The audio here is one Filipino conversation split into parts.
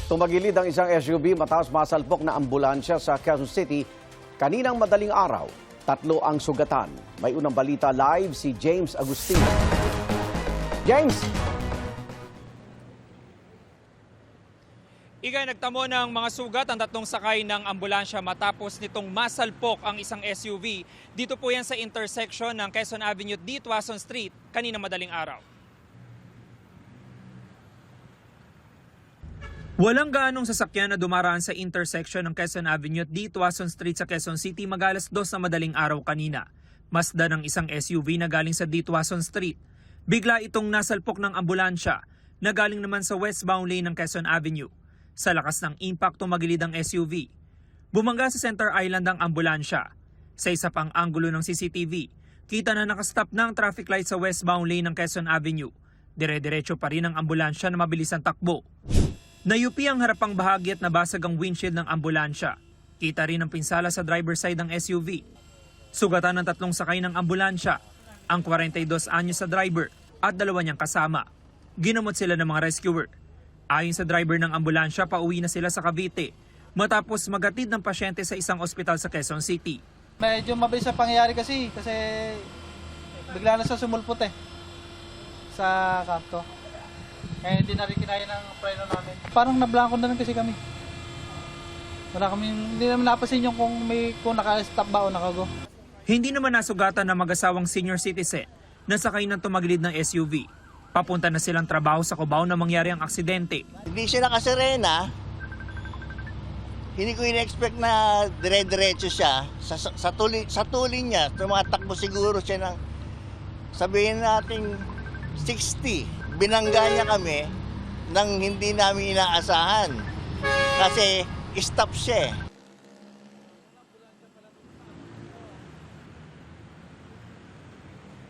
Tumagilid ang isang SUV matapos masalpok na ambulansya sa Quezon City kaninang madaling araw. 3 ang sugatan. May unang balita live si James Agustin. James! Nagtamo ng mga sugat ang 3 sakay ng ambulansya matapos nitong masalpok ang isang SUV. Dito po yan sa intersection ng Quezon Avenue at D. Tuason Street kanina madaling araw. Walang gaanong sasakyan na dumaraan sa intersection ng Quezon Avenue at D. Tuason Street sa Quezon City mag-alas 2 na madaling araw kanina. Masdan ng isang SUV na galing sa D. Tuason Street. Bigla itong nasalpok ng ambulansya na galing naman sa westbound lane ng Quezon Avenue. Sa lakas ng impact, tumagilid ang SUV. Bumangga sa Center Island ang ambulansya. Sa isa pang anggulo ng CCTV, kita na nakastop na ang traffic light sa westbound lane ng Quezon Avenue. Dire-diretso pa rin ang ambulansya na mabilis ang takbo. Nayupi ang harapang bahagi at nabasag ang windshield ng ambulansya. Kita rin ang pinsala sa driver side ng SUV. Sugatan ng 3 sakay ng ambulansya, ang 42 anyos sa driver at 2 niyang kasama. Ginamot sila ng mga rescuer. Ayon sa driver ng ambulansya, pauwi na sila sa Cavite matapos magatid ng pasyente sa isang ospital sa Quezon City. Medyo mabilis ang pangyayari kasi bigla na siya sumulpot sa kanto. Kaya hindi na rin kinaya ng preno namin. Parang nablangko na rin kasi kami. Hindi naman napasin yung kung naka-stop ba o nakago. Hindi naman nasugatan na mag-asawang senior citizen na sakay ng tumagilid ng SUV. Papunta na silang trabaho sa Cubao na mangyari ang aksidente. Hindi siya nakasirena. Hindi ko in-expect na dire-diretso siya. Sa tuli niya, tumatakbo siguro siya ng, sabihin natin, 60. Binangga niya kami nang hindi namin inaasahan. Kasi stop siya.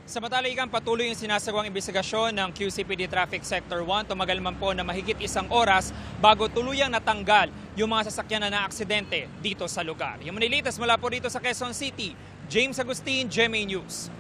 Samantala, patuloy yung sinasagawang investigasyon ng QCPD Traffic Sector 1. Tumagal man po na mahigit 1 oras bago tuluyang natanggal yung mga sasakyan na naaksidente dito sa lugar. Yung Manilitas mula po dito sa Quezon City, James Agustin, GMA News.